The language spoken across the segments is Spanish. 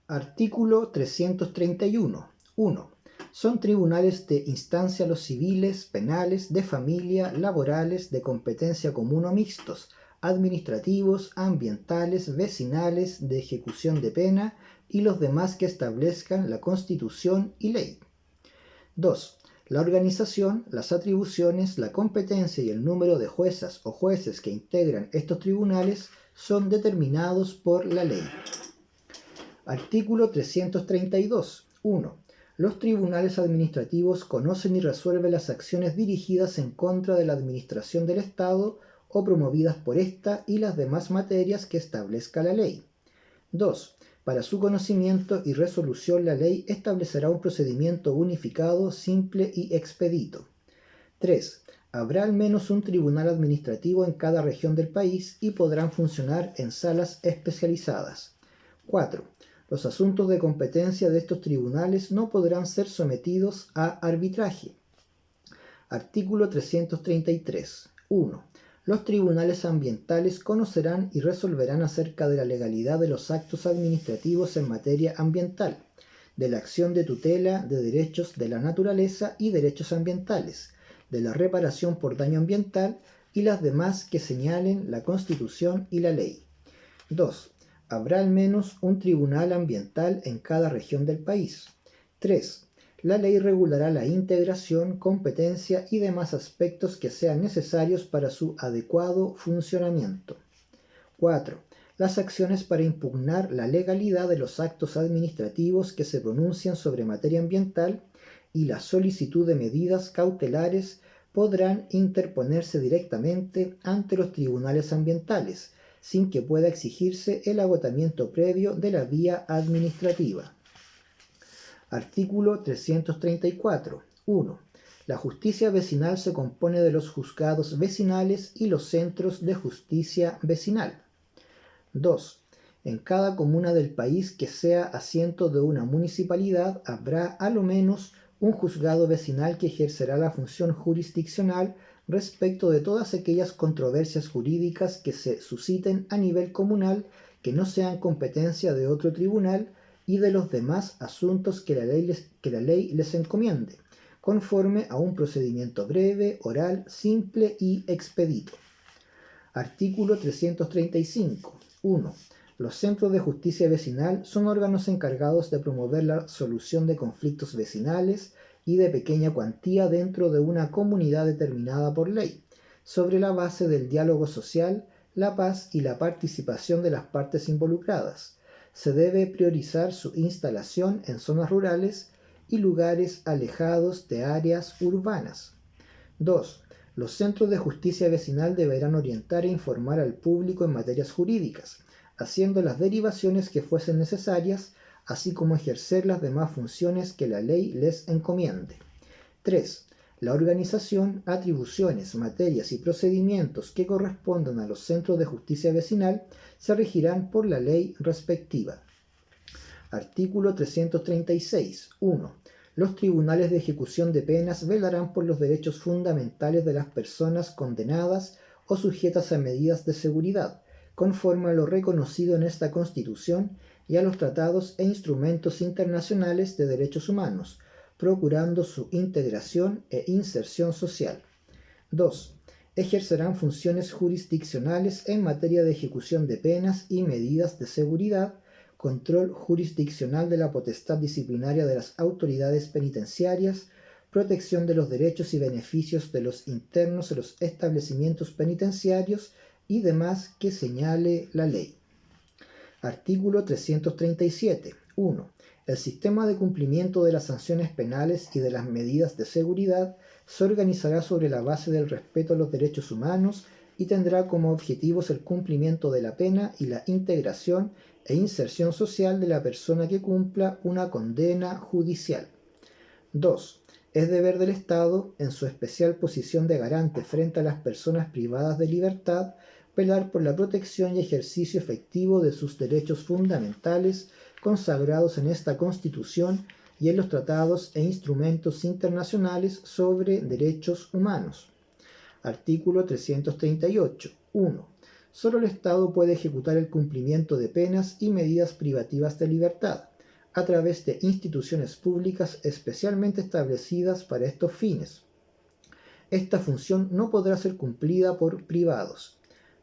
Artículo 331. 1. Son tribunales de instancia los civiles, penales, de familia, laborales, de competencia común o mixtos, administrativos, ambientales, vecinales, de ejecución de pena y los demás que establezcan la Constitución y ley. 2. La organización, las atribuciones, la competencia y el número de juezas o jueces que integran estos tribunales son determinados por la ley. Artículo 332. 1. Los tribunales administrativos conocen y resuelven las acciones dirigidas en contra de la administración del Estado o promovidas por ésta y las demás materias que establezca la ley. 2. Para su conocimiento y resolución la ley establecerá un procedimiento unificado, simple y expedito. 3. Habrá al menos un tribunal administrativo en cada región del país y podrán funcionar en salas especializadas. 4. Los asuntos de competencia de estos tribunales no podrán ser sometidos a arbitraje. Artículo 333. 1. Los tribunales ambientales conocerán y resolverán acerca de la legalidad de los actos administrativos en materia ambiental, de la acción de tutela de derechos de la naturaleza y derechos ambientales, de la reparación por daño ambiental y las demás que señalen la Constitución y la ley. 2. Habrá al menos un tribunal ambiental en cada región del país. 3. La ley regulará la integración, competencia y demás aspectos que sean necesarios para su adecuado funcionamiento. 4. Las acciones para impugnar la legalidad de los actos administrativos que se pronuncian sobre materia ambiental y la solicitud de medidas cautelares podrán interponerse directamente ante los tribunales ambientales, sin que pueda exigirse el agotamiento previo de la vía administrativa. Artículo 334. 1. La justicia vecinal se compone de los juzgados vecinales y los centros de justicia vecinal. 2. En cada comuna del país que sea asiento de una municipalidad habrá a lo menos un juzgado vecinal que ejercerá la función jurisdiccional respecto de todas aquellas controversias jurídicas que se susciten a nivel comunal que no sean competencia de otro tribunal y de los demás asuntos que la ley les encomiende, conforme a un procedimiento breve, oral, simple y expedito. Artículo 335. 1. Los centros de justicia vecinal son órganos encargados de promover la solución de conflictos vecinales y de pequeña cuantía dentro de una comunidad determinada por ley, sobre la base del diálogo social, la paz y la participación de las partes involucradas. Se debe priorizar su instalación en zonas rurales y lugares alejados de áreas urbanas. 2. Los centros de justicia vecinal deberán orientar e informar al público en materias jurídicas, haciendo las derivaciones que fuesen necesarias, así como ejercer las demás funciones que la ley les encomiende. 3. La organización, atribuciones, materias y procedimientos que correspondan a los centros de justicia vecinal se regirán por la ley respectiva. Artículo 336. 1. Los tribunales de ejecución de penas velarán por los derechos fundamentales de las personas condenadas o sujetas a medidas de seguridad, conforme a lo reconocido en esta Constitución y a los tratados e instrumentos internacionales de derechos humanos, procurando su integración e inserción social. 2. Ejercerán funciones jurisdiccionales en materia de ejecución de penas y medidas de seguridad, control jurisdiccional de la potestad disciplinaria de las autoridades penitenciarias, protección de los derechos y beneficios de los internos de los establecimientos penitenciarios y demás que señale la ley. Artículo 337. 1. El sistema de cumplimiento de las sanciones penales y de las medidas de seguridad se organizará sobre la base del respeto a los derechos humanos y tendrá como objetivos el cumplimiento de la pena y la integración e inserción social de la persona que cumpla una condena judicial. 2. Es deber del Estado, en su especial posición de garante frente a las personas privadas de libertad, velar por la protección y ejercicio efectivo de sus derechos fundamentales consagrados en esta Constitución y en los tratados e instrumentos internacionales sobre derechos humanos. Artículo 338. 1. Solo el Estado puede ejecutar el cumplimiento de penas y medidas privativas de libertad, a través de instituciones públicas especialmente establecidas para estos fines. Esta función no podrá ser cumplida por privados.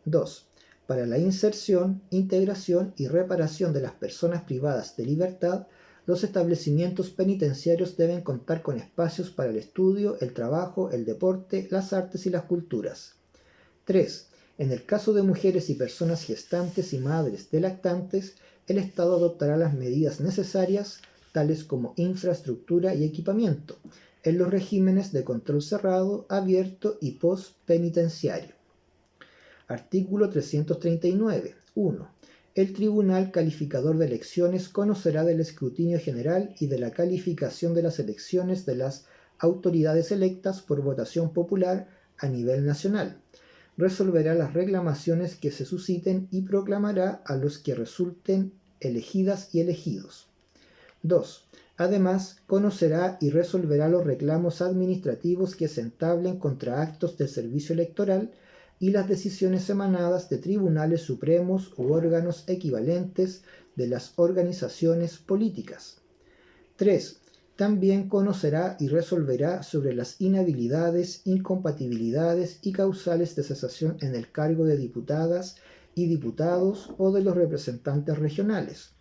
2. Para la inserción, integración y reparación de las personas privadas de libertad, los establecimientos penitenciarios deben contar con espacios para el estudio, el trabajo, el deporte, las artes y las culturas. 3. En el caso de mujeres y personas gestantes y madres de lactantes, el Estado adoptará las medidas necesarias, tales como infraestructura y equipamiento, en los regímenes de control cerrado, abierto y post-penitenciario. Artículo 339. 1. El Tribunal Calificador de Elecciones conocerá del escrutinio general y de la calificación de las elecciones de las autoridades electas por votación popular a nivel nacional. Resolverá las reclamaciones que se susciten y proclamará a los que resulten elegidas y elegidos. 2. Además, conocerá y resolverá los reclamos administrativos que se entablen contra actos del servicio electoral y las decisiones emanadas de tribunales supremos u órganos equivalentes de las organizaciones políticas. 3. También conocerá y resolverá sobre las inhabilidades, incompatibilidades y causales de cesación en el cargo de diputadas y diputados o de los representantes regionales.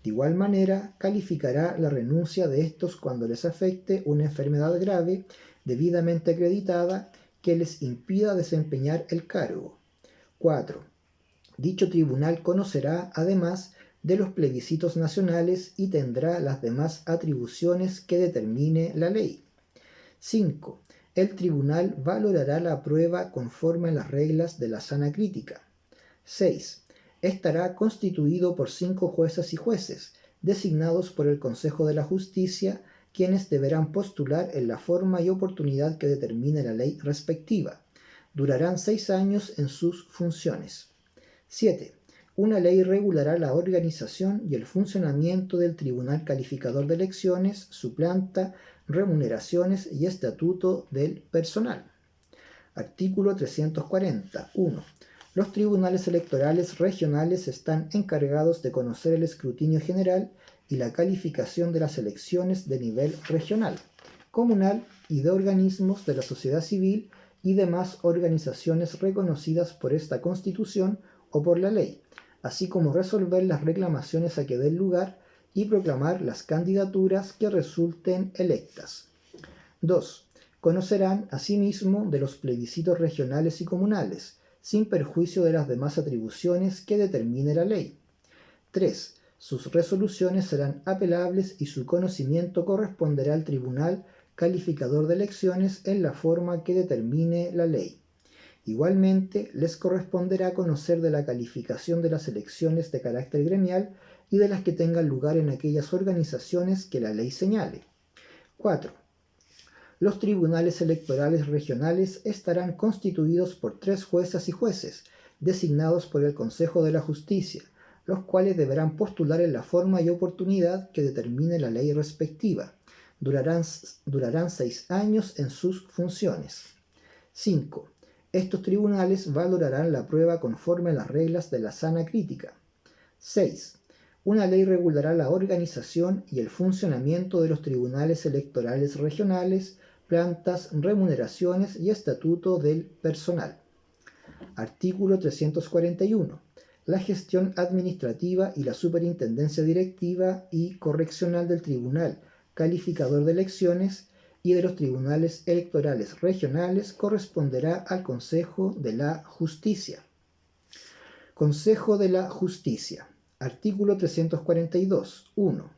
De igual manera, calificará la renuncia de estos cuando les afecte una enfermedad grave, debidamente acreditada, que les impida desempeñar el cargo. 4. Dicho tribunal conocerá, además, de los plebiscitos nacionales y tendrá las demás atribuciones que determine la ley. 5. El tribunal valorará la prueba conforme a las reglas de la sana crítica. 6. Estará constituido por 5 juezas y jueces, designados por el Consejo de la Justicia, quienes deberán postular en la forma y oportunidad que determine la ley respectiva. Durarán 6 años en sus funciones. 7. Una ley regulará la organización y el funcionamiento del Tribunal Calificador de Elecciones, su planta, remuneraciones y estatuto del personal. Artículo 340. 1. Los tribunales electorales regionales están encargados de conocer el escrutinio general y la calificación de las elecciones de nivel regional, comunal y de organismos de la sociedad civil y demás organizaciones reconocidas por esta Constitución o por la ley, así como resolver las reclamaciones a que den lugar y proclamar las candidaturas que resulten electas. 2. Conocerán asimismo de los plebiscitos regionales y comunales, sin perjuicio de las demás atribuciones que determine la ley. 3. Sus resoluciones serán apelables y su conocimiento corresponderá al Tribunal Calificador de Elecciones en la forma que determine la ley. Igualmente, les corresponderá conocer de la calificación de las elecciones de carácter gremial y de las que tengan lugar en aquellas organizaciones que la ley señale. 4. Los tribunales electorales regionales estarán constituidos por 3 juezas y jueces, designados por el Consejo de la Justicia, los cuales deberán postular en la forma y oportunidad que determine la ley respectiva. Durarán 6 años en sus funciones. 5. Estos tribunales valorarán la prueba conforme a las reglas de la sana crítica. 6. Una ley regulará la organización y el funcionamiento de los tribunales electorales regionales, plantas, remuneraciones y estatuto del personal. Artículo 341. La gestión administrativa y la superintendencia directiva y correccional del Tribunal Calificador de Elecciones y de los tribunales electorales regionales corresponderá al Consejo de la Justicia. Consejo de la Justicia. Artículo 342. 1.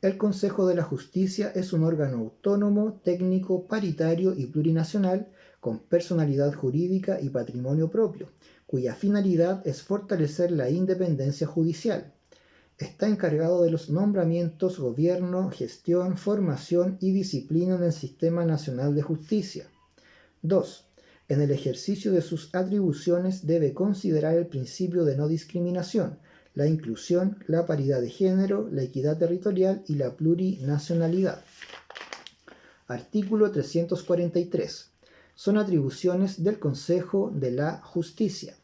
El Consejo de la Justicia es un órgano autónomo, técnico, paritario y plurinacional, con personalidad jurídica y patrimonio propio, cuya finalidad es fortalecer la independencia judicial. Está encargado de los nombramientos, gobierno, gestión, formación y disciplina en el Sistema Nacional de Justicia. 2. En el ejercicio de sus atribuciones debe considerar el principio de no discriminación, la inclusión, la paridad de género, la equidad territorial y la plurinacionalidad. Artículo 343. Son atribuciones del Consejo de la Justicia.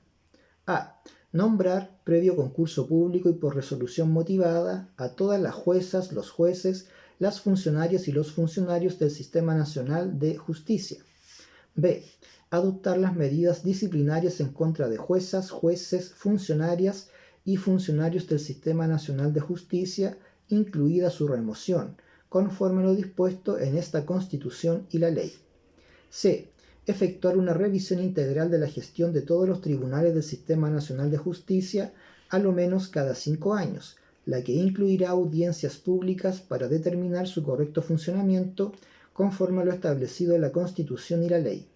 A. Nombrar, previo concurso público y por resolución motivada, a todas las juezas, los jueces, las funcionarias y los funcionarios del Sistema Nacional de Justicia. B. Adoptar las medidas disciplinarias en contra de juezas, jueces, funcionarias y funcionarios del Sistema Nacional de Justicia, incluida su remoción, conforme a lo dispuesto en esta Constitución y la ley. C. Efectuar una revisión integral de la gestión de todos los tribunales del Sistema Nacional de Justicia, a lo menos cada 5 años, la que incluirá audiencias públicas para determinar su correcto funcionamiento, conforme a lo establecido en la Constitución y la ley.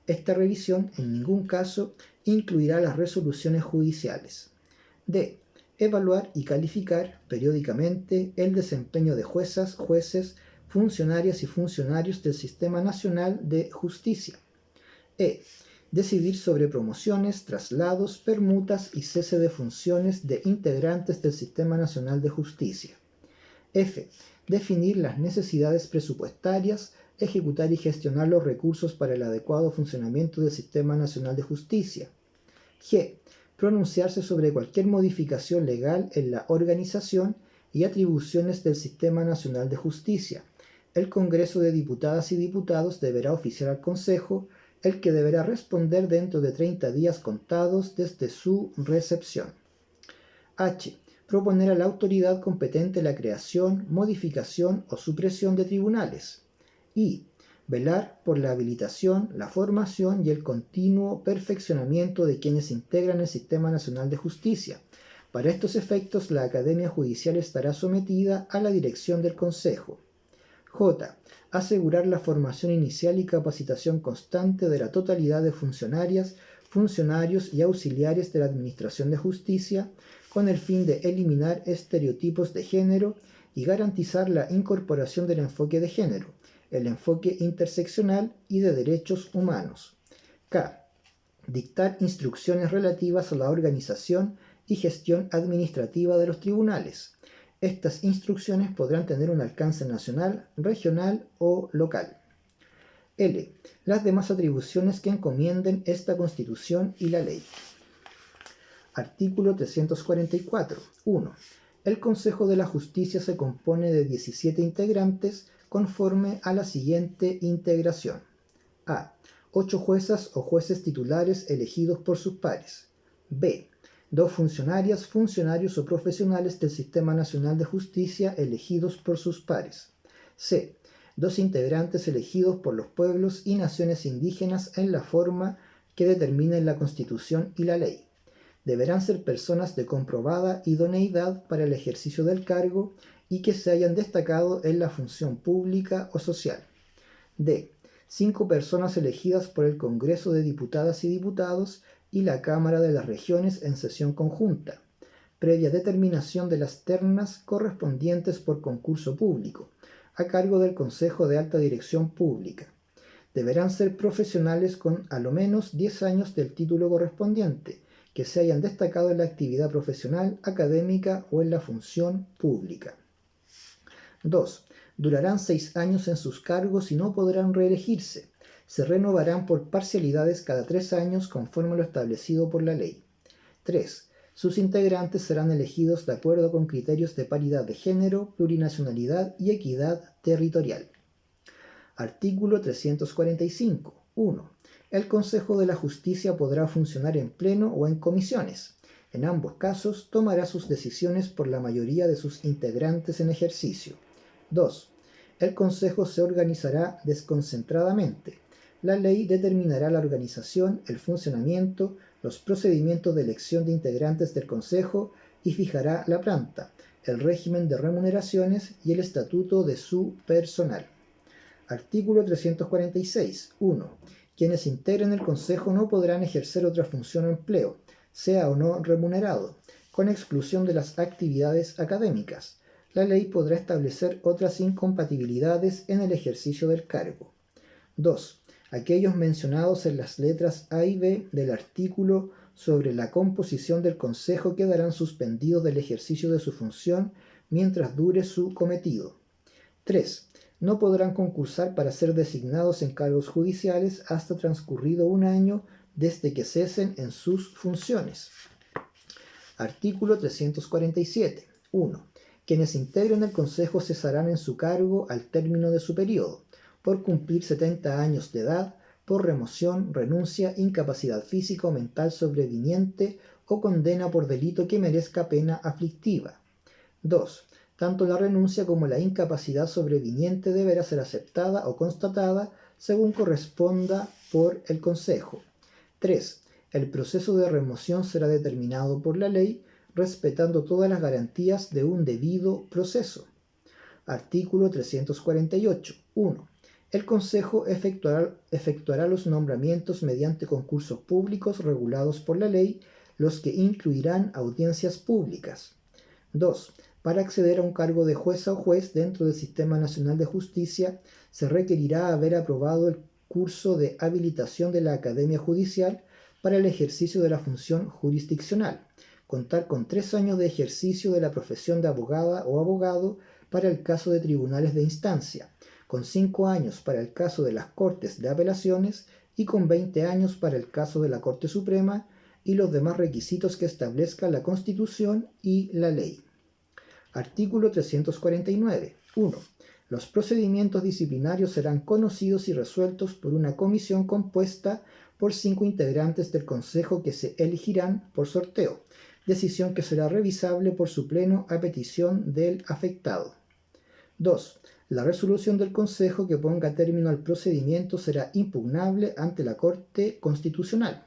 Esta revisión en ningún caso incluirá las resoluciones judiciales. D. Evaluar y calificar periódicamente el desempeño de juezas, jueces, funcionarias y funcionarios del Sistema Nacional de Justicia. E. Decidir sobre promociones, traslados, permutas y cese de funciones de integrantes del Sistema Nacional de Justicia. F. Definir las necesidades presupuestarias, ejecutar y gestionar los recursos para el adecuado funcionamiento del Sistema Nacional de Justicia. G. Pronunciarse sobre cualquier modificación legal en la organización y atribuciones del Sistema Nacional de Justicia. El Congreso de Diputadas y Diputados deberá oficiar al Consejo, el que deberá responder dentro de 30 días contados desde su recepción. H. Proponer a la autoridad competente la creación, modificación o supresión de tribunales. I. Velar por la habilitación, la formación y el continuo perfeccionamiento de quienes integran el Sistema Nacional de Justicia. Para estos efectos, la Academia Judicial estará sometida a la dirección del Consejo. J. Asegurar la formación inicial y capacitación constante de la totalidad de funcionarias, funcionarios y auxiliares de la Administración de Justicia, con el fin de eliminar estereotipos de género y garantizar la incorporación del enfoque de género, el enfoque interseccional y de derechos humanos. K. Dictar instrucciones relativas a la organización y gestión administrativa de los tribunales. Estas instrucciones podrán tener un alcance nacional, regional o local. L. Las demás atribuciones que encomienden esta Constitución y la ley. Artículo 344. 1. El Consejo de la Justicia se compone de 17 integrantes conforme a la siguiente integración. A. 8 juezas o jueces titulares elegidos por sus pares. B. 2 funcionarias, funcionarios o profesionales del Sistema Nacional de Justicia elegidos por sus pares. C. 2 integrantes elegidos por los pueblos y naciones indígenas en la forma que determinen la Constitución y la ley. Deberán ser personas de comprobada idoneidad para el ejercicio del cargo y que se hayan destacado en la función pública o social. D. 5 personas elegidas por el Congreso de Diputadas y Diputados y la Cámara de las Regiones en sesión conjunta, previa determinación de las ternas correspondientes por concurso público, a cargo del Consejo de Alta Dirección Pública. Deberán ser profesionales con a lo menos 10 años del título correspondiente, que se hayan destacado en la actividad profesional, académica o en la función pública. 2. Durarán 6 años en sus cargos y no podrán reelegirse. Se renovarán por parcialidades cada 3 años conforme a lo establecido por la ley. 3. Sus integrantes serán elegidos de acuerdo con criterios de paridad de género, plurinacionalidad y equidad territorial. Artículo 345. 1. El Consejo de la Justicia podrá funcionar en pleno o en comisiones. En ambos casos, tomará sus decisiones por la mayoría de sus integrantes en ejercicio. 2. El Consejo se organizará desconcentradamente. La ley determinará la organización, el funcionamiento, los procedimientos de elección de integrantes del Consejo y fijará la planta, el régimen de remuneraciones y el estatuto de su personal. Artículo 346. 1. Quienes integren el Consejo no podrán ejercer otra función o empleo, sea o no remunerado, con exclusión de las actividades académicas. La ley podrá establecer otras incompatibilidades en el ejercicio del cargo. 2. Aquellos mencionados en las letras A y B del artículo sobre la composición del Consejo quedarán suspendidos del ejercicio de su función mientras dure su cometido. 3. No podrán concursar para ser designados en cargos judiciales hasta transcurrido un año desde que cesen en sus funciones. Artículo 347. 1. Quienes integren el Consejo cesarán en su cargo al término de su periodo, por cumplir 70 años de edad, por remoción, renuncia, incapacidad física o mental sobreviniente o condena por delito que merezca pena aflictiva. 2. Tanto la renuncia como la incapacidad sobreviniente deberá ser aceptada o constatada según corresponda por el Consejo. 3. El proceso de remoción será determinado por la ley, respetando todas las garantías de un debido proceso. Artículo 348. 1. El Consejo efectuará los nombramientos mediante concursos públicos regulados por la ley, los que incluirán audiencias públicas. 2. Para acceder a un cargo de jueza o juez dentro del Sistema Nacional de Justicia, se requerirá haber aprobado el curso de habilitación de la Academia Judicial para el ejercicio de la función jurisdiccional, contar con 3 años de ejercicio de la profesión de abogada o abogado para el caso de tribunales de instancia, con 5 años para el caso de las Cortes de Apelaciones y con 20 años para el caso de la Corte Suprema, y los demás requisitos que establezca la Constitución y la ley. Artículo 349. 1. Los procedimientos disciplinarios serán conocidos y resueltos por una comisión compuesta por 5 integrantes del Consejo que se elegirán por sorteo, decisión que será revisable por su pleno a petición del afectado. 2. La resolución del Consejo que ponga término al procedimiento será impugnable ante la Corte Constitucional.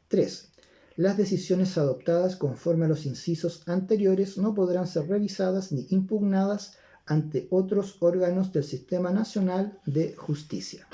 3. Las decisiones adoptadas conforme a los incisos anteriores no podrán ser revisadas ni impugnadas ante otros órganos del Sistema Nacional de Justicia.